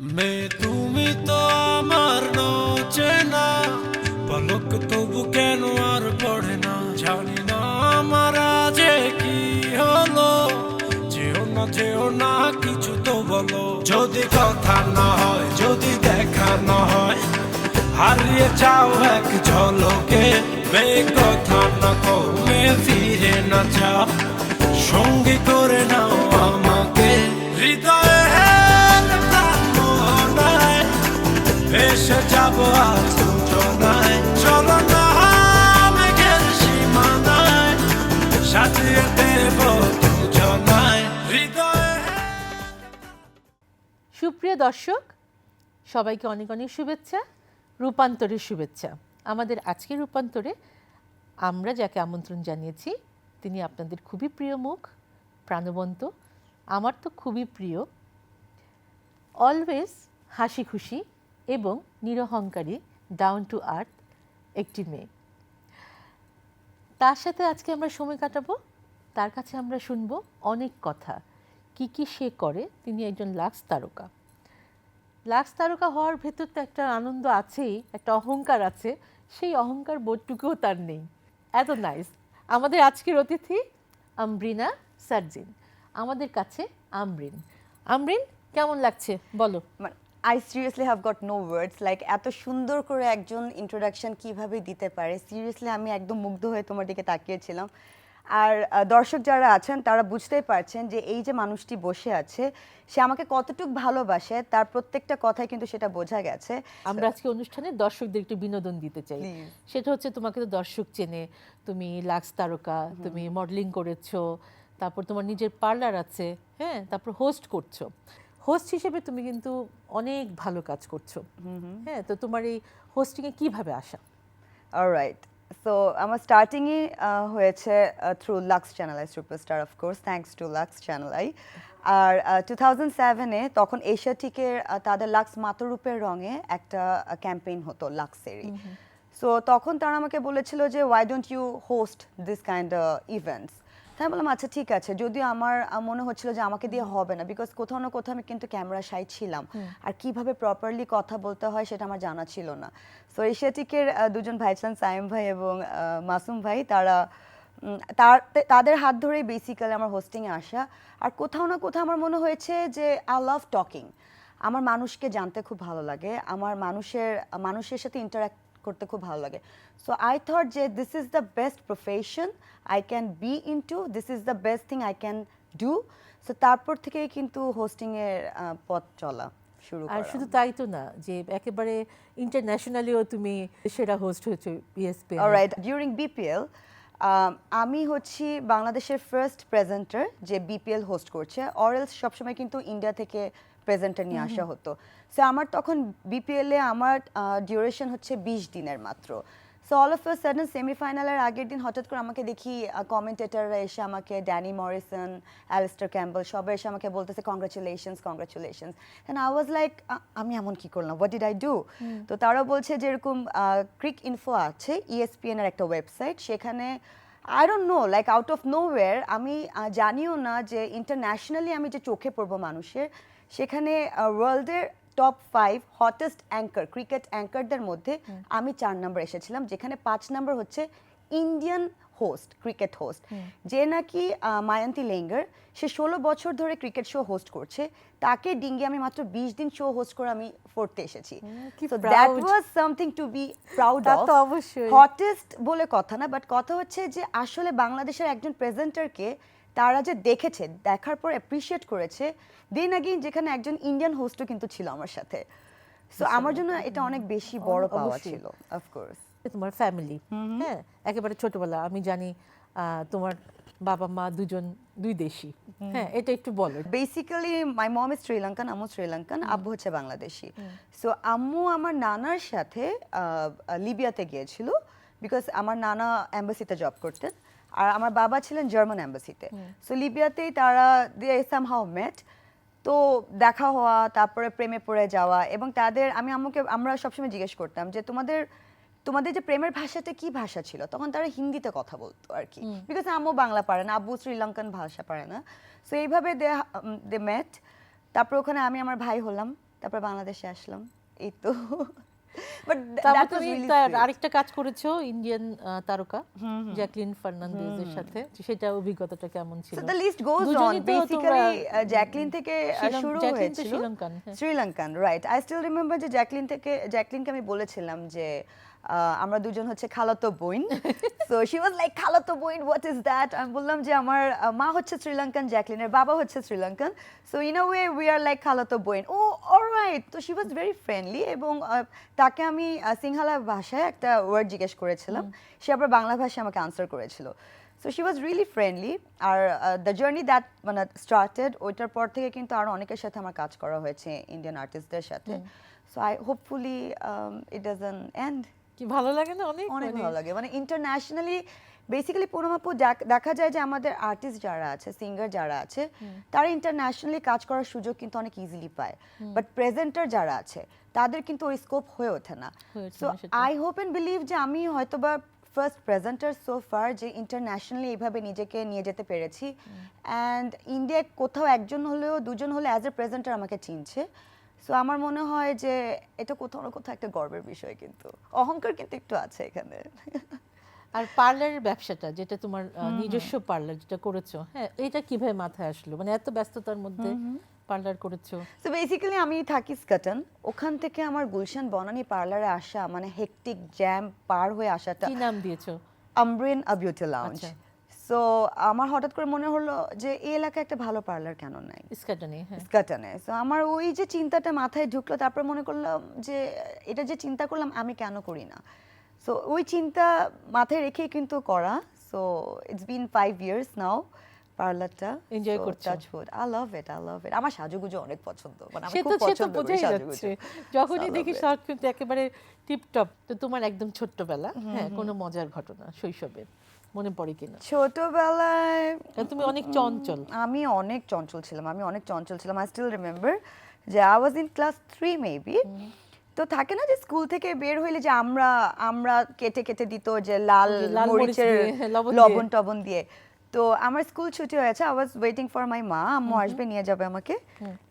মেয়ে তুমি তো আমার চেনা পলক তবু কেন আর পড়ে না জানি না আমার যে কি হলো যেও না কিছু তো বলো যদি কথা না হয় যদি দেখা না হয় হারিয়ে যাও এক ঝলকে মেয়ে কথা না কমে ফিরে না যাও সঙ্গী করে নাও আমাকে হৃদয়ে এসে যাবো আজ দুজনায় চলো না মেঘের সীমানায় সাজিয়ে দেব দুজনায় হৃদয়ে। সুপ্রিয় দর্শক, সবাইকে অনেক অনেক শুভেচ্ছা, রূপান্তরের শুভেচ্ছা। আমাদের আজকের রূপান্তরে আমরা যাকে আমন্ত্রণ জানিয়েছি তিনি আপনাদের খুবই প্রিয় মুখ, প্রাণবন্ত, আমার তো খুবই প্রিয়, অলওয়েজ হাসি খুশি এবং নিরহংকারী, ডাউন টু আর্থ একটি মেয়ে। তার সাথে আজকে আমরা সময় কাটাবো, তার কাছে আমরা শুনবো অনেক কথা। কি কি সে করে, তিনি একজন লাক্স তারকা। লাক্স তারকা হওয়ার ভেতর তো একটা আনন্দ আছেই, একটা অহংকার আছে, সেই অহংকার বোধটুকুও তার নেই। এত নাইস। আমাদের আজকের অতিথি আমরিনা সার্জিন, আমাদের কাছে আমরিন। আমরিন, কেমন লাগছে বলো? I seriously have got no words. Like এত সুন্দর করে একজন ইন্ট্রোডাকশন কিভাবে দিতে পারে, সিরিয়াসলি আমি একদম মুগ্ধ হয়ে তোমার দিকে তাকিয়েছিলাম। আর দর্শক যারা আছেন তারা বুঝতেই পারছেন যে এই যে মানুষটি বসে আছে সে আমাকে কতটুকু ভালোবাসে, তার প্রত্যেকটা কথাই কিন্তু সেটা বোঝা গেছে। আমরা আজকে অনুষ্ঠানে দর্শকদের একটু বিনোদন দিতে চাই। সেটা হচ্ছে, তোমাকে তো দর্শক চেনে, তুমি লাক্স তারকা, তুমি মডেলিং করেছো, তারপর তোমার নিজের পার্লার আছে, হ্যাঁ, তারপর হোস্ট করছো। হোস্ট হিসেবে তুমি কিন্তু অনেক ভালো কাজ করছো, হ্যাঁ। তো তোমার এই হোস্টিংয়ে কিভাবে আসা? অলরাইট, সো আমার স্টার্টিংই হয়েছে through Lux channel I superstar, of course thanks to Lux channel I. আর 2007-এ তখন এশিয়াটিকের তাদের লাক্স মাতরূপের রঙে একটা ক্যাম্পেইন হতো লাক্সেরই। সো তখন তারা আমাকে বলেছিল যে why don't you host this kind events. তাই বললাম আচ্ছা ঠিক আছে, যদিও আমার মনে হচ্ছিল যে আমাকে দিয়ে হবে না, বিকজ কোথাও না কোথাও আমি কিন্তু ক্যামেরা সাই ছিলাম, আর কিভাবে প্রপারলি কথা বলতে হয় সেটা আমার জানা ছিল না। সো এশিয়াটিকের দুজন ভাই ছিলেন, সাইম ভাই এবং মাসুম ভাই, তাদের হাত ধরেই বেসিক্যালি আমার হোস্টিংয়ে আসা। আর কোথাও না কোথাও আমার মনে হয়েছে যে আই লাভ টকিং, আমার মানুষকে জানতে খুব ভালো লাগে, আমার মানুষের সাথে ইন্টারাক্ট করতে খুব ভালো লাগে। সো আই থট যে this is the best profession I can be into, this is the best thing I can do. So তারপর থেকেই কিন্তু হোস্টিংয়ের পথ চলা শুরু করা। আর শুধু তাই তো না, যে একেবারে ইন্টারন্যাশনালিও তুমি সেরা হোস্ট হয়েছো বিএসপি। অলরাইট, ডিউরিং বিপিএল আমি হচ্ছি বাংলাদেশের ফার্স্ট প্রেজেন্টার যে বিপিএল হোস্ট করছে, অরেলস সবসময় কিন্তু ইন্ডিয়া থেকে প্রেজেন্টার নিয়ে আসা হতো। সো আমার তখন বিপিএলে আমার ডিউরেশন হচ্ছে 20 দিনের মাত্র। So all of a sudden সেমিফাইনালের আগের দিন হঠাৎ করে আমাকে দেখি কমেন্টেটাররা এসে আমাকে, ড্যানি মরিসন, অ্যালিস্টার ক্যাম্পবেল, সবাই এসে আমাকে বলতেছে congratulations congratulations. And I was like আমি এমন কি করলাম, হোয়াট ডিড আই ডু? তো তারা বলছে যে এরকম ক্রিক ইনফো আছে, ESPN এর একটা ওয়েবসাইট, সেখানে I don't know, like out of nowhere, আমি জানিও না যে ইন্টারন্যাশনালি আমি যে চোখে পড়বো মানুষের, সেখানে ওয়ার্ল্ডের টপ 5 হটেস্ট অ্যাঙ্কার, ক্রিকেট অ্যাঙ্কারদের মধ্যে আমি 4 নম্বর এসেছিলাম, যেখানে 5 নম্বর হচ্ছে ইন্ডিয়ান হোস্ট, ক্রিকেট হোস্ট, যে নাকি মায়ান্তি লেঙ্গার, সে 16 বছর ধরে ক্রিকেট শো হোস্ট করছে, তাকে ডিঙ্গে আমি মাত্র 20 দিন শো হোস্ট করে আমি 4th এসেছি। So that was something to be proud of. Hottest বলে কথা না, বাট কথা হচ্ছে যে আসলে বাংলাদেশের একজন প্রেজেন্টারকে তারা যে দেখেছে, দেখার পর অ্যাপ্রিশিয়েট করেছে, দেন আগেইন যেখানে একজন ইন্ডিয়ান হোস্টও কিন্তু ছিল আমার সাথে। সো আমার জন্য এটা অনেক বেশি বড় পাওয়া ছিল, অফকোর্স। তোমার ফ্যামিলি, হ্যাঁ, একেবারে ছোটবেলা আমি জানি তোমার বাবা মা দুই দেশি, হ্যাঁ, এটা একটু বলো। Basically my mom is Sri Lankan, আম্মু শ্রীলঙ্কান, আব্বু হচ্ছে বাংলাদেশি। সো আম্মু আমার নানার সাথে লিবিয়াতে গিয়েছিল, বিকজ আমার নানা এম্বাসিতে জব করতেন, আর আমার বাবা ছিলেন জার্মান এম্বাসিতে। সো লিবিয়াতেই তারা দে সামহাউ মেট। তো দেখা হওয়া, তারপরে প্রেমে পড়ে যাওয়া, এবং আমরা সবসময় জিজ্ঞেস করতাম যে তোমাদের যে প্রেমের ভাষাটা কি ভাষা ছিল, তখন তারা হিন্দিতে কথা বলতো আর কি, বিকজ আম্মু বাংলা পারে না, আব্বু শ্রীলঙ্কান ভাষা পারে না। সো এইভাবে দে মেট। তারপর ওখানে আমি আমার ভাই হলাম, তারপর বাংলাদেশে আসলাম, এই তো। বাট তারপর দ্যাট ওয়াজ তুমি রিয়েলি তার আরেকটা কাজ করেছো ইন্ডিয়ান তারকা জ্যাকলিন ফার্নান্দেজের সাথে, সেটা অভিজ্ঞতাটা কেমন ছিল? So the list goes on. দুজনই তো Basically, তোমরা জ্যাকলিন থেকে শুরু জ্যাকলিন তো হয়েছিল। শ্রীলঙ্কান, হ্যাঁ। Sri Lankan, right. I still remember যে জ্যাকলিনকে আমি বলেছিলাম যে আমরা দুজন হচ্ছে খালাতো বোন। সো শি ওয়াজ লাইক, খালাতো বোন, হোয়াট ইজ দ্যাট? আমি বললাম যে আমার মা হচ্ছে শ্রীলঙ্কান, জ্যাকলিনের বাবা হচ্ছে Sri Lankan, so in a way we are like খালাতো বোন। ও অলরাইট। তো শি ওয়াজ ভেরি ফ্রেন্ডলি, এবং তাকে আমি সিংহালা ভাষায় একটা ওয়ার্ড জিজ্ঞেস করেছিলাম, সে আবার বাংলা ভাষায় আমাকে আনসার করেছিল। So she was really friendly. Are the journey that মানে স্টার্টেড, ওইটার পর থেকে কিন্তু আরও অনেকের সাথে আমার কাজ করা হয়েছে, ইন্ডিয়ান আর্টিস্টদের সাথে। So I hopefully it doesn't end. কি ভালো লাগে না? অনেক অনেক মানে ভালো লাগে, মানে ইন্টারন্যাশনালি বেসিক্যালি পুনমাপু দেখা যায় যে আমাদের আর্টিস্ট যারা আছে, সিঙ্গার যারা আছে, তারা ইন্টারন্যাশনালি কাজ করার সুযোগ কিন্তু অনেক ইজিলি পায়, বাট প্রেজেন্টার যারা আছে তাদের কিন্তু ওই স্কোপ হয়ে ওঠে না। হয়ে ওঠে সো না, সেটা। আই হোপ এন্ড বিলিভ যে আমি হয়তোবা ফার্স্ট প্রেজেন্টার সো ফার যে ইন্টারন্যাশনালি এইভাবে নিজেকে নিয়ে যেতে পেরেছি, অ্যান্ড ইন্ডিয়ায় কোথাও একজন হলেও দুজন হলে অ্যাজ এ প্রেজেন্টার আমাকে চিনছে। সো আমার মনে হয় যে এটা কোথাও না কোথাও একটা গর্বের বিষয়, কিন্তু অহংকার কিন্তু একটু আছে এখানে। আর পার্লারের ব্যবসাটা, যেটা তোমার নিজস্ব পার্লার যেটা করেছো, হ্যাঁ, এটা কিভাবে মাথায় আসলো? মানে এত ব্যস্ততার মধ্যে পার্লার করেছো। সো বেসিক্যালি আমি থাকি স্কাটন, ওখান থেকে আমার গুলশান বনানী পার্লারে আসা মানে হেকটিক জ্যাম পার হয়ে আসাটা। কি নাম দিয়েছো? আমরিন আ বিউটি লাউঞ্জ। আচ্ছা। সো আমার হঠাৎ করে মনে হলো যে এই এলাকায় একটা ভালো পার্লার কেন নাই, ইস্কাটনে, হ্যাঁ। স্কাটনে। সো আমার ওই যে চিন্তাটা মাথায় ঢুকলো, তারপর মনে করলাম যে এটা যে চিন্তা করলাম আমি কেন করি না। সো ওই চিন্তা মাথায় রেখেই কিন্তু করা। So it's been 5 years now পার্লারটা। Enjoy করছো? Touch wood, I love it, I love it. আমার সাজুগুজু অনেক পছন্দ, মানে আমি সে খুব তো পছন্দ করি বোঝাই সাজুগুজু। যাচ্ছে, যখনই I love দেখি it. শর্ট কিন্তু একেবারে টিপটপ। তো তোমার একদম ছোট্টবেলা, হ্যাঁ, কোনো মজার ঘটনা শৈশবে মনে পড়ে কিনা? ছোটবেলায় কারণ তুমি অনেক চঞ্চল। আমি অনেক চঞ্চল ছিলাম, আই স্টিল রিমেম্বার যে I was in class 3 maybe. তো থাকে না যে স্কুল থেকে বের হইলে যে আমরা কেটে কেটে দিত যে লাল লাল মরিচ মরিচের দিয়ে, হ্যাঁ, লবণ দিয়ে। লবণ টবণ দিয়ে। তো আমার স্কুল ছুটি হয়েছে, I was waiting for my মা, আম্মু আসবে নিয়ে যাবে আমাকে।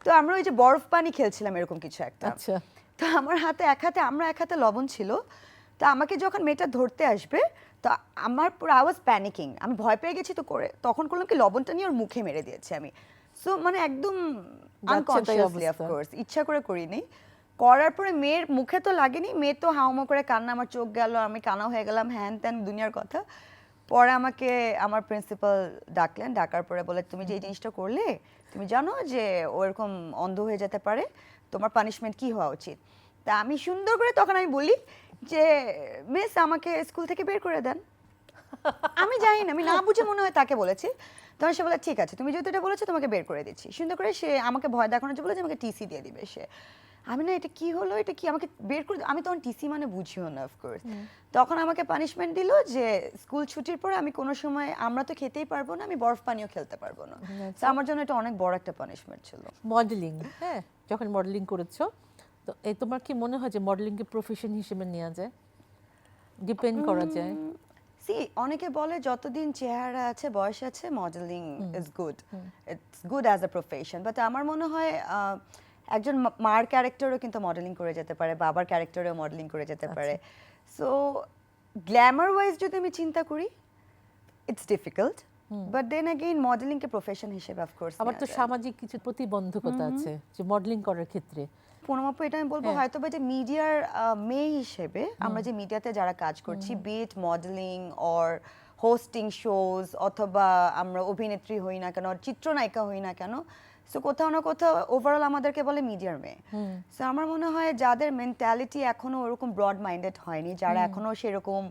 তো আমরা ওই যে বরফ পানি খেলছিলাম এরকম কিছু একটা। আচ্ছা। তো আমার হাতে এক হাতে লবণ ছিল। তো আমাকে যখন মেয়েটা ধরতে আসবে, তো আমার পুরো আই ওয়াজ প্যানিকিং, আমি ভয় পেয়ে গেছি। তো তখন করলাম কি, লবণটা নিয়ে ওর মুখে মেরে দিয়েছি আমি। সো মানে একদম আনকনসিয়াসলি, অবস্থা। অফকোর্স ইচ্ছা করে করিনি। করার পরে মেয়ের মুখে তো লাগেনি, মেয়ে তো হাউমাউ করে কান্না, আমার চোখ গেল, আমি কানা হয়ে গেলাম, হ্যান ত্যান দুনিয়ার কথা। পরে আমাকে আমার প্রিন্সিপাল ডাকলেন, ডাকার পরে বলে, তুমি যে এই জিনিসটা করলে, তুমি জানো যে ও এরকম অন্ধ হয়ে যেতে পারে, তোমার পানিশমেন্ট কি হওয়া উচিত? তা আমি সুন্দর করে তখন আমি বলি যে মিস আমাকে স্কুল থেকে বের করে দেন। আমি জানি না, আমি না বুঝে মনে হয় তাকে বলেছি। তখন সে বলে, ঠিক আছে তুমি যেহেতু এটা বলেছো তোমাকে বের করে দিচ্ছি। সুন্দর করে সে আমাকে ভয় দেখানোর জন্য বলে যে আমাকে টিসি দিয়ে দিবে সে। আমি না, এটা কি হলো, এটা কি আমাকে বের করে, আমি তখন টিসি মানে বুঝিও না অফকোর্স। তখন আমাকে পানিশমেন্ট দিল যে স্কুল ছুটির পরে আমি কোনো সময়, আমরা তো খেতেই পারবো না, আমি বরফ পানিও খেলতে পারবো না। তো আমার জন্য এটা অনেক বড় একটা পানিশমেন্ট ছিল। মডেলিং, হ্যাঁ, যখন মডেলিং করেছো, তো এই তোমার কি মনে হয় যে মডেলিংকে প্রফেশন হিসেবে নেওয়া যায়, ডিপেন্ড করা যায়? সি, অনেকে বলে যতদিন চেহারা আছে, বয়স আছে, modelling is good, it's good as a profession. But আমার মনে হয় একজন মার ক্যারেক্টারও কিন্তু মডেলিং করে যেতে পারে, বাবার ক্যারেক্টারও মডেলিং করে যেতে পারে। সো গ্ল্যামার ওয়াইজ যদি আমি চিন্তা করি, it's difficult, but then again মডেলিংকে প্রফেশন হিসেবে অফকোর্স। আবার তো সামাজিক কিছু প্রতিবন্ধকতা আছে যে মডেলিং করার ক্ষেত্রে। পুনমাপু, এটা আমি বলবো হয়তো বা যে মিডিয়ার মেয়ে হিসেবে আমরা যে মিডিয়াতে যারা কাজ করছি, be it modelling or hosting shows, অথবা আমরা অভিনেত্রী হই না কেন, চিত্রনায়িকা হই না কেন, সো কোথাও না কোথাও ওভারঅল আমাদেরকে বলে মিডিয়ার মেয়ে। সো আমার মনে হয় যাদের মেন্টালিটি এখনো ওরকম ব্রড মাইন্ডেড হয়নি, যারা এখনো সেরকম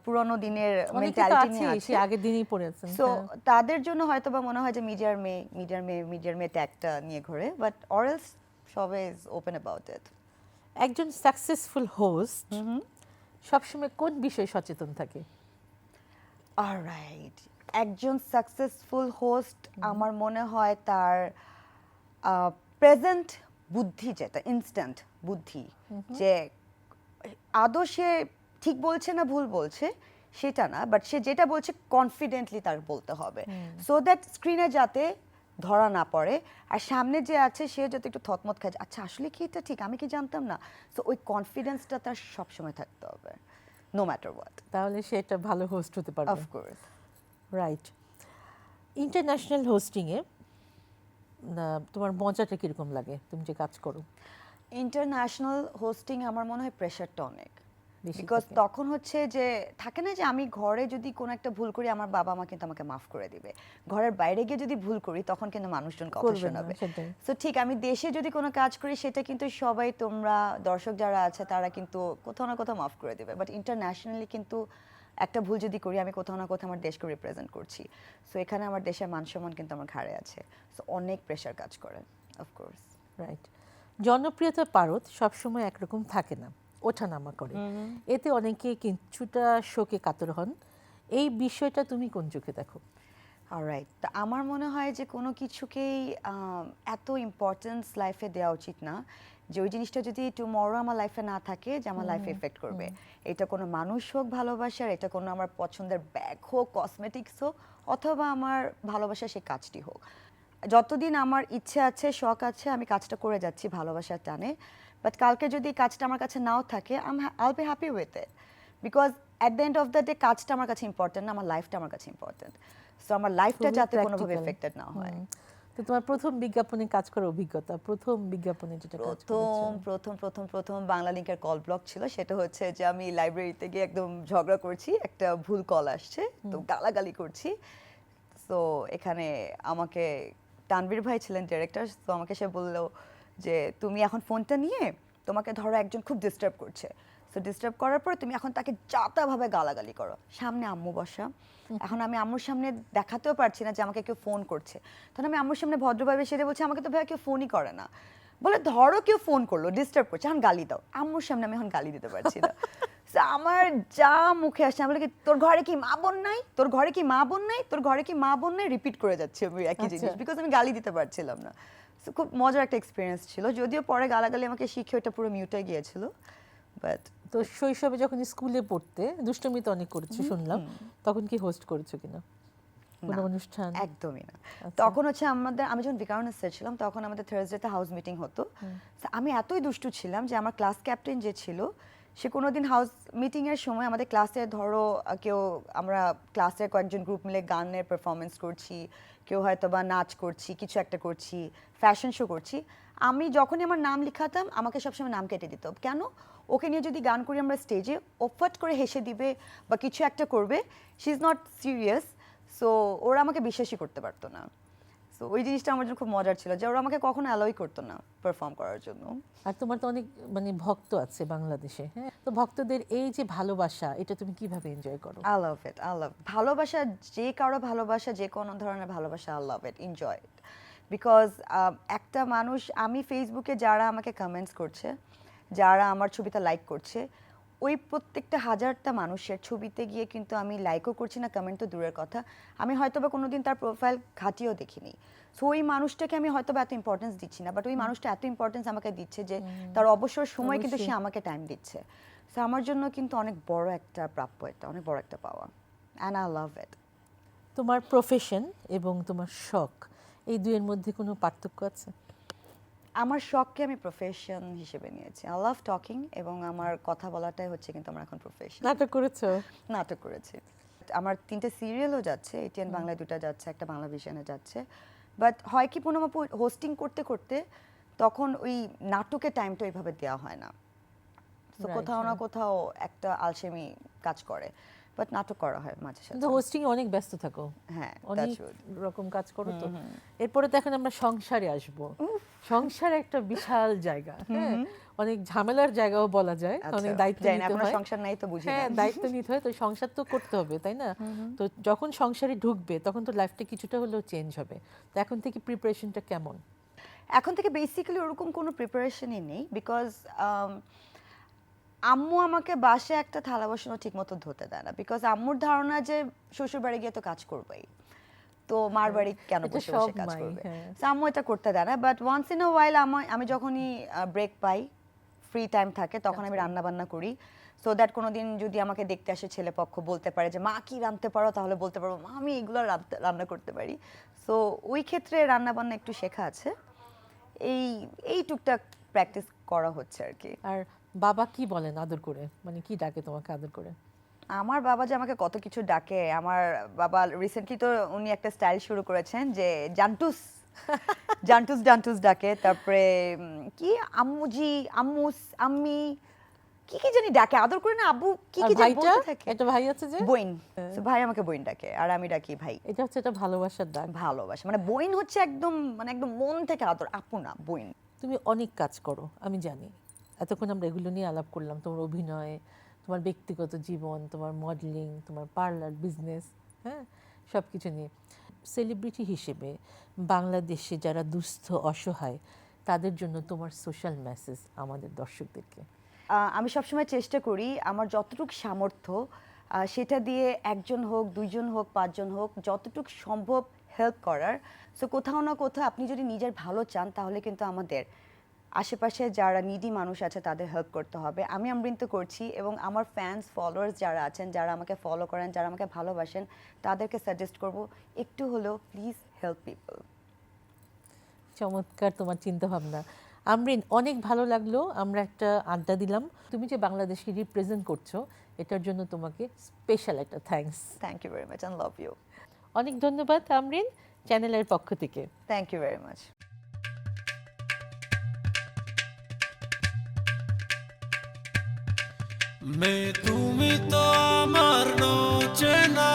পুরনো দিনের মেন্টালিটি নিয়ে আছে, আগের দিনই পড়েছেন, সো তাদের জন্য হয়তো বা মনে হয় যে মিডিয়ার মেয়ে ট্যাগটা নিয়ে ঘোরে, বাট অরেলস সবাই ইজ ওপেন অ্যাবাউট ইট। একজন সাকসেসফুল হোস্ট সবসময় কোন বিষয়ে সচেতন থাকে? অলরাইট, একজন সাকসেসফুল হোস্ট আমার মনে হয় তার প্রেজেন্ট বুদ্ধি, যেটা ইনস্ট্যান্ট বুদ্ধি, যে আদৌ সে ঠিক বলছে না ভুল বলছে সেটা না, বাট সে যেটা বলছে কনফিডেন্টলি তার বলতে হবে, সো দ্যাট স্ক্রিনে যাতে ধরা না পড়ে, আর সামনে যে আছে সে যাতে একটু থতমত খায় যে, আচ্ছা আসলে কি এটা ঠিক, আমি কি জানতাম না। সো ওই কনফিডেন্সটা তার সবসময় থাকতে হবে, নো ম্যাটার হোয়াট। তাহলে সে একটা ভালো হোস্ট হতে পারবে। অফকোর্স। রাইট। ইন্টারন্যাশনাল হোস্টিংয়ে তোমার মজাটা কীরকম লাগে, তুমি যে কাজ করো? ইন্টারন্যাশনাল হোস্টিং আমার মনে হয় প্রেশারটা অনেক, বেশি বিকজ থাকে। তখন হচ্ছে যে থাকে না যে আমি ঘরে যদি কোনো একটা ভুল করি আমার বাবা মা কিন্তু আমাকে মাফ করে দিবে, ঘরের বাইরে গিয়ে যদি ভুল করি তখন কিন্তু মানুষজন কথা করবে না, শোনাবে। সেটাই। সো ঠিক আমি দেশে যদি কোনো কাজ করি সেটা কিন্তু সবাই, তোমরা দর্শক যারা আছে তারা কিন্তু কোথাও না কোথাও মাফ করে দিবে, বাট ইন্টারন্যাশনালি কিন্তু একটা ভুল যদি করি আমি কোথাও না কোথাও আমার দেশকে রিপ্রেজেন্ট করছি। সো এখানে আমার দেশের মান সম্মান কিন্তু আমার ঘাড়ে আছে, সো অনেক প্রেশার কাজ করে অফকোর্স। রাইট। জনপ্রিয়তার পারদ সবসময় একরকম থাকে না, ওঠানামা করে। এতে অনেকে কিছুটা শোকে কাতর হন। এই বিষয়টা তুমি কোন চোখে দেখো? অলরাইট, তা আমার মনে হয় যে কোনো কিছুকেই এত ইম্পর্টেন্স লাইফে দেওয়া উচিত না যে ওই জিনিসটা যদি টুমরো আমার লাইফে না থাকে যে আমার লাইফে এফেক্ট করবে। এটা কোনো মানুষ হোক ভালোবাসার, এটা কোনো আমার পছন্দের ব্যাগ হোক, কসমেটিক্স হোক, অথবা আমার ভালোবাসার সেই কাজটি হোক, যতদিন আমার ইচ্ছে আছে শখ আছে আমি কাজটা করে যাচ্ছি ভালোবাসার টানে। বাট কালকে যদি কাজটা আমার কাছে নাও থাকে আইল be happy with it, because at the end of the day কাজটা আমার কাছে ইম্পর্টেন্ট না, আমার লাইফটা আমার কাছে ইম্পর্টেন্ট। সো আমার লাইফটা খুবই যাতে কোনোভাবে practical। এফেক্টেড না হয়। তো তোমার প্রথম বিজ্ঞাপনে কাজ করার অভিজ্ঞতা, প্রথম বিজ্ঞাপনে যেটা কাজ করেছো? প্রথম বাংলা লিংকের কল ব্লক ছিল, সেটা হচ্ছে যে আমি লাইব্রেরিতে গিয়ে একদম ঝগড়া করছি, একটা ভুল কল আসছে তো গালাগালি করছি। তো এখানে আমাকে তানভীর ভাই ছিলেন ডিরেক্টর, তো আমাকে সে বললো যে তুমি এখন ফোনটা নিয়ে, তোমাকে ধরো একজন খুব ডিস্টার্ব করছে, তো ডিস্টার্ব করার পরে তুমি এখন তাকে যাতাভাবে গালাগালি করো, সামনে আম্মু বসা, এখন আমি আম্মুর সামনে দেখাতেও পারছি না যে আমাকে কেউ ফোন করছে, তখন আমি আম্মুর সামনে ভদ্রভাবে সেটা বলছি আমাকে তো ভাইয়া কেউ ফোনই করে না, বলে ধরো কেউ ফোন করলো ডিস্টার্ব করছে, এখন গালি দাও, আম্মুর সামনে আমি এখন গালি দিতে পারছি না। So, আমার যা মুখে আসছে আমি বলি কি, তোর ঘরে কি মা বোন নাই, তোর ঘরে কি মা বোন নাই, তোর ঘরে কি মা বোন নাই, রিপিট করে যাচ্ছি আমি একই জিনিস, আচ্ছা। বিকজ আমি গালি দিতে পারছিলাম না। So, খুব মজার একটা এক্সপিরিয়েন্স ছিল, যদিও পরে গালাগালি আমাকে শিখে ওটা পুরো মিউটে গিয়েছিল, বাট তো শৈশবে যখন স্কুলে পড়তে দুষ্টুমি তো অনেক করেছো শুনলাম, তখন কি হোস্ট করেছো কিনা কোনো না, অনুষ্ঠান? একদমই না। আচ্ছা। তখন হচ্ছে আমি যখন বিকারণে ছিলাম তখন আমাদের থার্সডেতে হাউস মিটিং হতো। So, আমি এতই দুষ্টু ছিলাম যে আমার ক্লাস ক্যাপ্টেন যে ছিল সে কোনোদিন হাউস মিটিং এর সময় আমাদের ক্লাসে ধরো কেউ, আমরা ক্লাসের কয়েকজন গ্রুপ মিলে গানের পারফরমেন্স করছি, কেউ হয়তো বা নাচ করছি, কিছু একটা করছি, ফ্যাশন শো করছি, আমি যখনই আমার নাম লিখাতাম আমাকে সবসময় নাম কেটে দিত। কেন? ওকে নিয়ে যদি গান করি আমরা স্টেজে, ও ফট করে হেসে দিবে বা কিছু একটা করবে, she is not serious, so ওরা আমাকে বিশ্বাসই করতে পারতো না। সো ওই জিনিসটা আমার জন্য খুব মজার ছিল যে ওরা আমাকে কখনো অ্যালাউই করতো না পারফর্ম করার জন্য। আর তোমার তো অনেক মানে ভক্ত আছে বাংলাদেশে, হ্যাঁ, তো ভক্তদের এই যে ভালোবাসা এটা তুমি কিভাবে এনজয় করো? আই লাভ ইট, আই লাভ ভালোবাসা, যে কারো ভালোবাসা, যে কোনো ধরনের ভালোবাসা, I love it, enjoy it, because একটা মানুষ, আমি ফেসবুকে যারা আমাকে কমেন্টস করছে, যারা আমার ছবিটা লাইক করছে, ওই প্রত্যেকটা হাজারটা মানুষের ছবিতে গিয়ে কিন্তু আমি লাইকও করছি না, কমেন্ট তো দূরের কথা, আমি হয়তো বা কোনোদিন তার প্রোফাইল ঘাটিয়েও দেখিনি। সো ওই মানুষটাকে আমি হয়তো বা এত ইম্পর্টেন্স দিচ্ছি না, বাট ওই মানুষটা এত ইম্পর্টেন্স আমাকে দিচ্ছে যে তার অবসর সময় কিন্তু সে অবশ্যই। আমাকে টাইম দিচ্ছে। সো আমার জন্য কিন্তু অনেক বড় একটা প্রাপ্য, এটা অনেক বড় একটা পাওয়া, অ্যান্ড আই লাভ ইট। তোমার প্রফেশন এবং তোমার শখ, এই দুইয়ের মধ্যে কোনো পার্থক্য আছে? আমার শখকে আমি প্রফেশন হিসেবে নিয়েছি, আই লাভ টকিং, এবং আমার কথা বলাটাই হচ্ছে কিন্তু আমার এখন প্রফেশন। নাটক করেছো? নাটক করেছি, আমার 3টে সিরিয়ালও যাচ্ছে, এটিএন বাংলায় 2টা যাচ্ছে, একটা বাংলা ভিশনে যাচ্ছে, বাট হয় কি পুনম আপু, হোস্টিং করতে করতে তখন ওই নাটকের টাইমটা ওইভাবে দেওয়া হয় না, তো Right, কোথাও না right. কোথাও একটা আলসেমি কাজ করে, বাট নাটক করা হয় মাঝে সাথে। কিন্তু হোস্টিং এ অনেক ব্যস্ত থাকো, হ্যাঁ, অনেক that's good. রকম কাজ করো তো। এরপরে তো এখন আমরা সংসারে আসব। সংসার একটা বিশাল জায়গা, হ্যাঁ, অনেক ঝামেলার জায়গাও বলা যায়, অনেক আচ্ছা, দায়িত্ব জানি না, নিতে আপনার হয়। সংসার নাই তো বুঝি হ্যাঁ, না। দায়িত্ব নিতে হয়, তো সংসার তো করতে হবে, তাই না? তো যখন সংসারে ঢুকবে তখন তো লাইফটা কিছুটা হলেও চেঞ্জ হবে, তো এখন থেকে প্রিপারেশনটা কেমন? এখন থেকে বেসিক্যালি ওরকম কোনো প্রিপারেশনই নেই, বিকজ আম্মু আমাকে বাসায় একটা থালা বাসনও ঠিক মতো ধুতে দেয় না, বিকজ আম্মুর ধারণা যে শ্বশুর বাড়ি গিয়ে তো কাজ করবেই, তো মার বাড়ি কেন এটা বসে সব বসে কাজ মাই, করবে। হ্যাঁ। So, আম্মু এটা করতে দেয় না, বাট ওয়ান্স ইন আ ওয়াইল আমি যখনই ব্রেক পাই, ফ্রি টাইম থাকে, তখন আমি রান্না বান্না করি। সো দ্যাট কোনোদিন যদি আমাকে দেখতে আসে ছেলেপক্ষ বলতে পারে যে মা কি রাঁধতে পারো, তাহলে বলতে পারবো মা আমি এগুলো রান্না করতে পারি। সো ওই ক্ষেত্রে রান্না বান্না একটু শেখা আছে, এই এই টুকটাক প্র্যাকটিস করা হচ্ছে আর কি। আর বাবা কি বলেন আদর করে, মানে কি ডাকে তোমাকে আদর করে? আমার বাবা যে আমাকে কত কিছু ডাকে, আমার বাবা রিসেন্টলি তো উনি একটা স্টাইল শুরু করেছেন যে জান্টুস জান্টুস জান্টুস ডাকে, তারপরে কি আম্মুজি, আম্মুস, আম্মি, কি কি জানি ডাকে আদর করে না, আব্বু কি আর কি জানি ভাইটা, বলতে থাকে। একটা ভাই আছে যে বইন, So ভাই আমাকে বইন ডাকে আর আমি ডাকি ভাই। এটা হচ্ছে একটা ভালোবাসার ডাক। ভালোবাসা মানে বইন হচ্ছে একদম মানে একদম মন থেকে আদর, আপু না বইন। তুমি অনেক কাজ করো আমি জানি, এতক্ষণ আমরা এগুলো নিয়ে আলাপ করলাম, তোমার অভিনয়, তোমার ব্যক্তিগত জীবন, তোমার মডেলিং, তোমার পার্লার বিজনেস, হ্যাঁ সব কিছু নিয়ে। সেলিব্রিটি হিসেবে বাংলাদেশে যারা দুস্থ অসহায় তাদের জন্য তোমার সোশ্যাল মেসেজ আমাদের দর্শকদেরকে। আমি সবসময় চেষ্টা করি আমার যতটুকু সামর্থ্য সেটা দিয়ে একজন হোক, দুইজন হোক, পাঁচজন হোক, যতটুকু সম্ভব হেল্প করার। সো কোথাও না কোথাও আপনি যদি নিজের ভালো চান তাহলে কিন্তু আমাদের আশেপাশে যারা নিডি মানুষ আছে তাদের হেল্প করতে হবে। আমি আমৃত্যু তো করছি এবং আমার ফ্যান্স ফলোয়ার্স যারা আছেন, যারা আমাকে ফলো করেন, যারা আমাকে ভালোবাসেন, তাদেরকে সাজেস্ট করব একটু হলেও প্লিজ হেল্প পিপল। চমৎকার তোমার চিন্তা ভাবনা আমরিন, অনেক ভালো লাগলো, আমরা একটা আড্ডা দিলাম। তুমি যে বাংলাদেশকে রিপ্রেজেন্ট করছো এটার জন্য তোমাকে স্পেশাল একটা thanks. Thank you very much and love you. অনেক ধন্যবাদ আমরিন, চ্যানেলের পক্ষ থেকে। Thank you very much. মেয়ে তুমি তো আমার চেনা,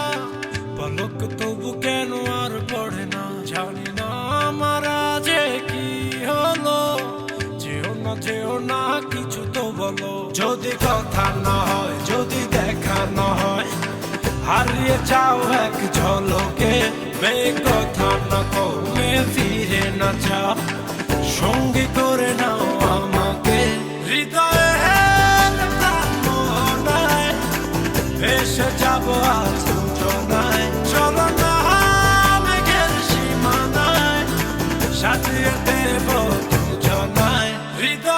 পলক তবু কেন আর পড়ে না, জানি না আমার যে কি হলো, যেও না কিছু তো বলো, যদি কথা না হয়, যদি দেখা না হয়, হারিয়ে যাও এক ঝলকে, মেয়ে কথা না কমে ফিরে না যাও, সঙ্গী করে নাও আমাকে, হৃদয়ে এসে যাবো আজ দুজনায়, চলো না মেঘের সীমানায়, সাজিয়ে দেব দুজনায়, হৃদয়